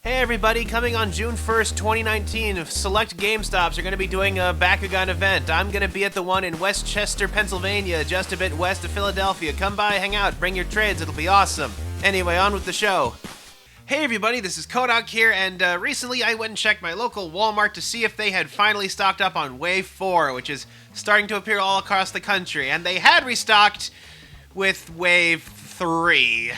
Hey everybody, coming on June 1st, 2019, select GameStops are going to be doing a Bakugan event. I'm going to be at the one in Westchester, Pennsylvania, just a bit west of Philadelphia. Come by, hang out, bring your trades, it'll be awesome. Anyway, on with the show. Hey everybody, this is Kohdok here, and recently I went and checked my local Walmart to see if they had finally stocked up on Wave 4, which is starting to appear all across the country, and they had restocked with Wave 3.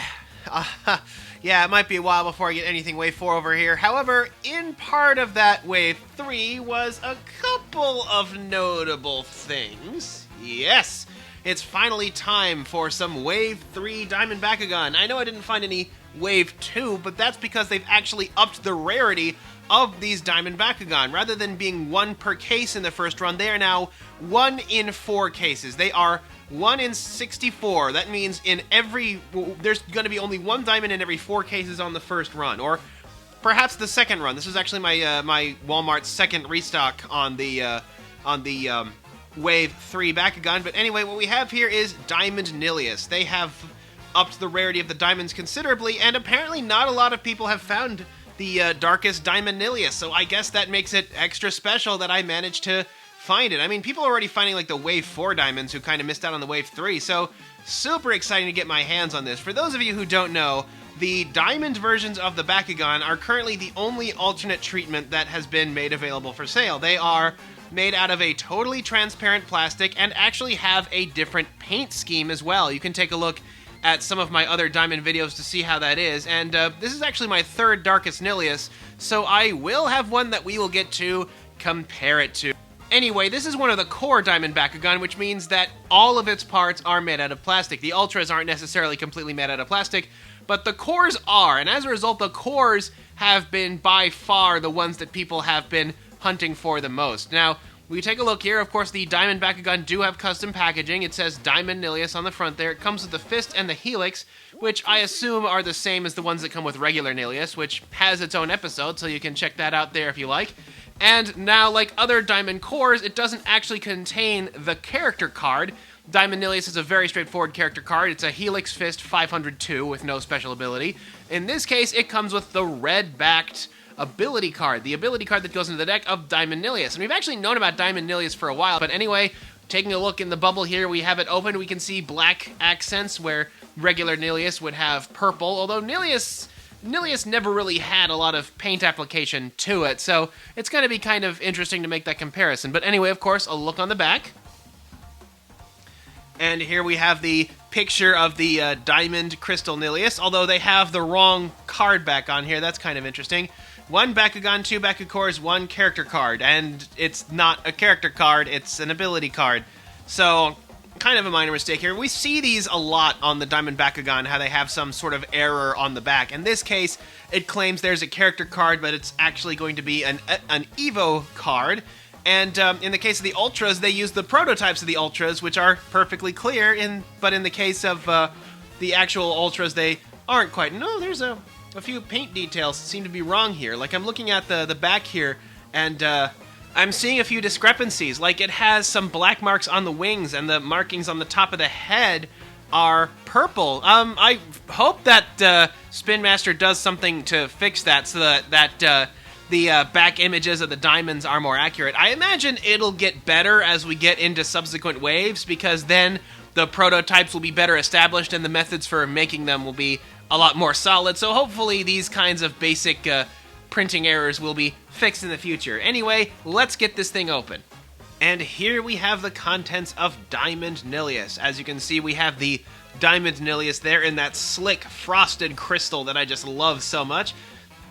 Yeah, it might be a while before I get anything Wave 4 over here. However, in part of that Wave 3 was a couple of notable things. Yes, it's finally time for some Wave 3 Diamond Bakugan. I know I didn't find any Wave 2, but that's because they've actually upped the rarity of these Diamond Bakugan. Rather than being 1 per case in the first run, they are now 1 in 4 cases. They are 1 in 64. That means there's going to be only 1 diamond in every 4 cases on the first run, or perhaps the second run. This is actually my Walmart second restock on the Wave 3 Bakugan. But anyway, what we have here is Diamond Nillious. They have upped the rarity of the diamonds considerably, and apparently not a lot of people have found the darkest Diamond Nillious, so I guess that makes it extra special that I managed to find it. I mean, people are already finding like the Wave 4 diamonds who kind of missed out on the Wave 3, so super exciting to get my hands on this. For those of you who don't know, the diamond versions of the Bakugan are currently the only alternate treatment that has been made available for sale. They are made out of a totally transparent plastic and actually have a different paint scheme as well. You can take a look at some of my other diamond videos to see how that is, and this is actually my 3rd darkest Nillious, so I will have one that we will get to compare it to. Anyway, this is one of the core Diamond Bakugan, which means that all of its parts are made out of plastic. The Ultras aren't necessarily completely made out of plastic, but the cores are, and as a result, the cores have been by far the ones that people have been hunting for the most. Now, we take a look here. Of course, the Diamond Bakugan do have custom packaging. It says Diamond Nillious on the front there. It comes with the fist and the helix, which I assume are the same as the ones that come with regular Nillious, which has its own episode, so you can check that out there if you like. And now, like other Diamond cores, it doesn't actually contain the character card. Diamond Nillious is a very straightforward character card. It's a Helix Fist 502 with no special ability. In this case, it comes with the red-backed ability card, the ability card that goes into the deck of Diamond Nillious. And we've actually known about Diamond Nillious for a while, but anyway, taking a look in the bubble here, we have it open. We can see black accents where regular Nillious would have purple, although Nillious never really had a lot of paint application to it, so it's going to be kind of interesting to make that comparison. But anyway, of course, a look on the back. And here we have the picture of the Diamond Crystal Nillious, although they have the wrong card back on here. That's kind of interesting. 1 Bakugan, 2 Bakukores, 1 character card, and it's not a character card, it's an ability card. So, kind of a minor mistake here. We see these a lot on the Diamond Bakugan, how they have some sort of error on the back. In this case, it claims there's a character card, but it's actually going to be an Evo card. And in the case of the Ultras, they use the prototypes of the Ultras, which are perfectly clear, but in the case of the actual Ultras, they aren't quite. No, there's a few paint details that seem to be wrong here. Like, I'm looking at the back here, and I'm seeing a few discrepancies. Like, it has some black marks on the wings, and the markings on the top of the head are purple. I hope that Spin Master does something to fix that so that the back images of the diamonds are more accurate. I imagine it'll get better as we get into subsequent waves, because then the prototypes will be better established and the methods for making them will be a lot more solid. So hopefully these kinds of basic printing errors will be fixed in the future. Anyway, let's get this thing open. And here we have the contents of Diamond Nillious. As you can see, we have the Diamond Nillious there in that slick frosted crystal that I just love so much.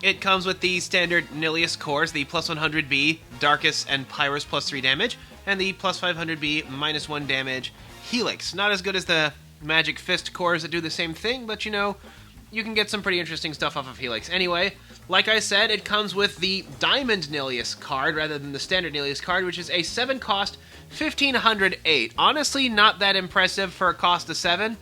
It comes with the standard Nillious cores, the plus 100B, Darkus, and Pyrus plus 3 damage, and the plus 500B, minus 1 damage Helix. Not as good as the Magic Fist cores that do the same thing, but you know, you can get some pretty interesting stuff off of Helix. Anyway, like I said, it comes with the Diamond Nillious card rather than the standard Nillious card, which is a 7-cost 1508. Honestly, not that impressive for a cost of 7.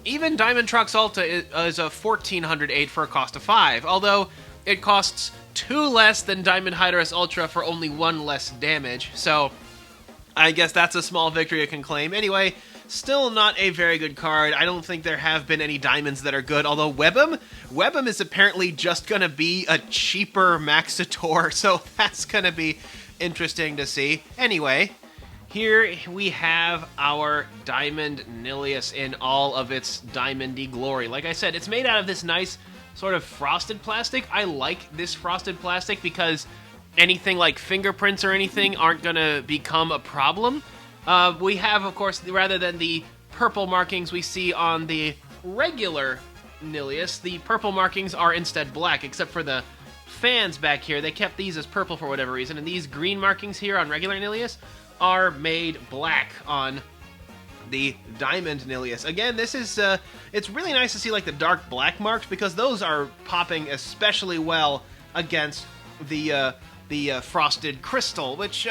Even Diamond Trox Alta is a 1408 for a cost of 5, although it costs 2 less than Diamond Hydrus Ultra for only 1 less damage, so I guess that's a small victory I can claim. Anyway, Still not a very good card. I don't think there have been any diamonds that are good, although Webem is apparently just going to be a cheaper Maxitor, so that's going to be interesting to see. Anyway, here we have our Diamond Nillious in all of its diamondy glory. Like I said, it's made out of this nice sort of frosted plastic. I like this frosted plastic because anything like fingerprints or anything aren't going to become a problem. We have, of course, rather than the purple markings we see on the regular Nillious, the purple markings are instead black, except for the fans back here. They kept these as purple for whatever reason, and these green markings here on regular Nillious are made black on the Diamond Nillious. Again, this is, it's really nice to see like the dark black marks, because those are popping especially well against the frosted crystal, which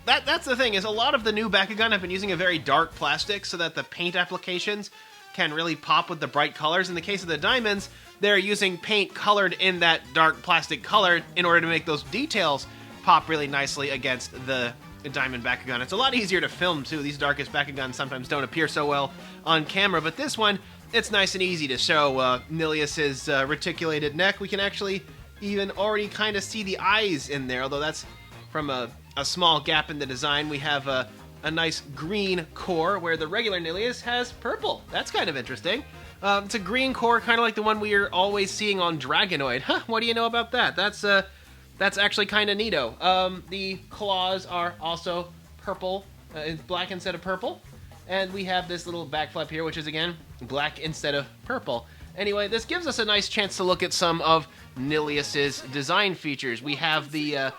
that's the thing, is a lot of the new Bakugan have been using a very dark plastic so that the paint applications can really pop with the bright colors. In the case of the diamonds, they're using paint colored in that dark plastic color in order to make those details pop really nicely against the Diamond Bakugan. It's a lot easier to film, too. These darkest Bakugans sometimes don't appear so well on camera, but this one, it's nice and easy to show Nillious' reticulated neck. We can actually even already kind of see the eyes in there, although that's from a small gap in the design. We have a nice green core, where the regular Nillious has purple. That's kind of interesting. It's a green core, kind of like the one we are always seeing on Dragonoid. Huh, what do you know about that? That's actually kind of neato. The claws are also purple, black instead of purple. And we have this little back flap here, which is, again, black instead of purple. Anyway, this gives us a nice chance to look at some of Nillious' design features. We have the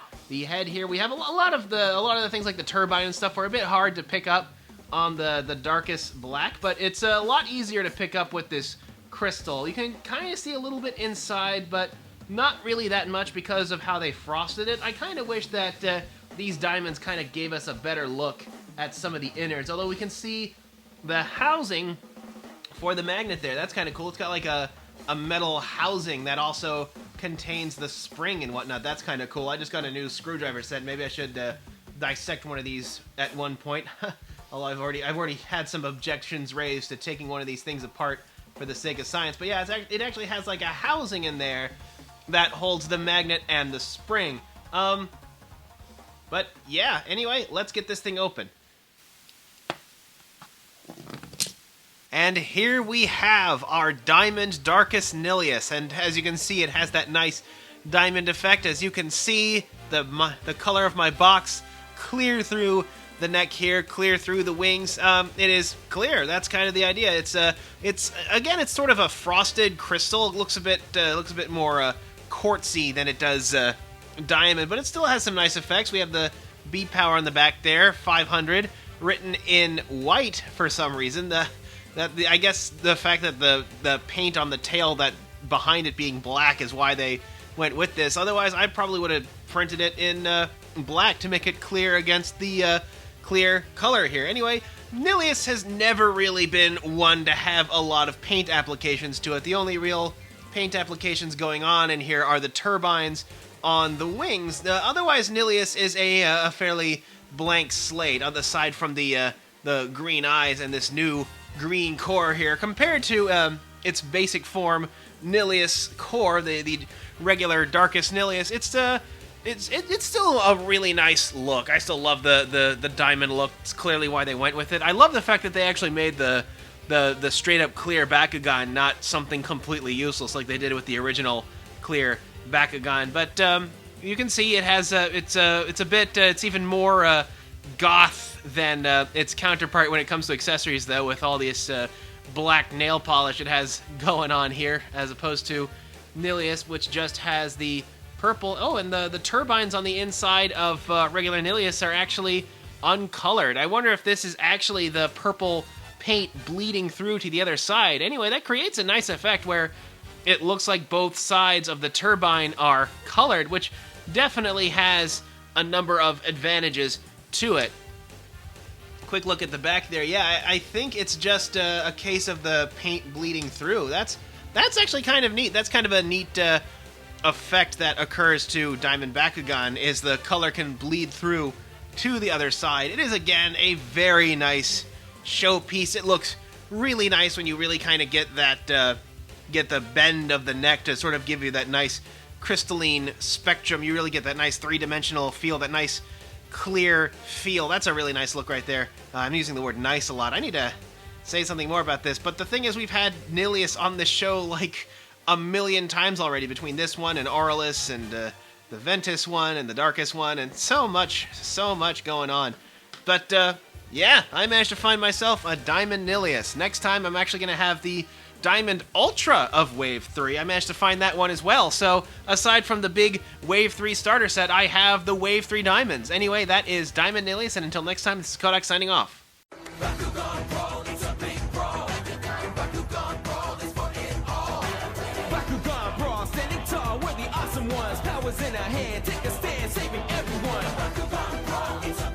head here. We have a lot of the things like the turbine and stuff were a bit hard to pick up on the darkest black, but it's a lot easier to pick up with this crystal. You can kind of see a little bit inside, but not really that much because of how they frosted it. I kind of wish that these diamonds kind of gave us a better look at some of the innards, although we can see the housing for the magnet there. That's kind of cool. It's got like a metal housing that also contains the spring and whatnot. That's kind of cool. I just got a new screwdriver set. Maybe I should dissect one of these at one point. Although I've already had some objections raised to taking one of these things apart for the sake of science. But yeah, it actually has like a housing in there that holds the magnet and the spring. But yeah, anyway, let's get this thing open. And here we have our Diamond Darkest Nillious, and as you can see, it has that nice diamond effect. As you can see, the color of my box clear through the neck here, clear through the wings. It is clear. That's kind of the idea. It's sort of a frosted crystal. It looks a bit more quartzy than it does diamond, but it still has some nice effects. We have the B power on the back there, 500, written in white for some reason. I guess the fact that the paint on the tail that behind it being black is why they went with this. Otherwise, I probably would have printed it in black to make it clear against the clear color here. Anyway, Nillious has never really been one to have a lot of paint applications to it. The only real paint applications going on in here are the turbines on the wings. Otherwise, Nillious is a fairly blank slate, aside from the green eyes and this new green core here, compared to its basic form, Nillious core, the regular Darkest Nillious. It's still a really nice look. I still love the diamond look. It's clearly why they went with it. I love the fact that they actually made the straight up clear Bakugan not something completely useless like they did with the original clear Bakugan. But you can see it has it's even more goth than its counterpart when it comes to accessories, though, with all this black nail polish it has going on here, as opposed to Nillious, which just has the purple. Oh, and the turbines on the inside of regular Nillious are actually uncolored. I wonder if this is actually the purple paint bleeding through to the other side. Anyway, that creates a nice effect where it looks like both sides of the turbine are colored, which definitely has a number of advantages to it. Quick look at the back there. Yeah, I think it's just a case of the paint bleeding through. That's actually kind of neat. That's kind of a neat effect that occurs to Diamond Bakugan, is the color can bleed through to the other side. It is, again, a very nice showpiece. It looks really nice when you really kind of get that, get the bend of the neck to sort of give you that nice crystalline spectrum. You really get that nice three-dimensional feel, that nice clear feel. That's a really nice look right there. I'm using the word nice a lot. I need to say something more about this, but the thing is, we've had Nillious on this show like a million times already, between this one and Aurelus and the Ventus one and the Darkest one, and so much going on. But yeah, I managed to find myself a Diamond Nillious. Next time I'm actually going to have the Diamond Ultra of Wave 3. I managed to find that one as well. So aside from the big Wave 3 starter set, I have the Wave 3 Diamonds. Anyway, that is Diamond Nillious, and until next time, this is Kohdok signing off. Bakugan brawl, it's a big brawl. Bakugan brawl is for it all. Bakugan brawl, standing tall, we're the awesome ones. Powers in our hand, take a stand, saving everyone. Bakugan brawl, it's a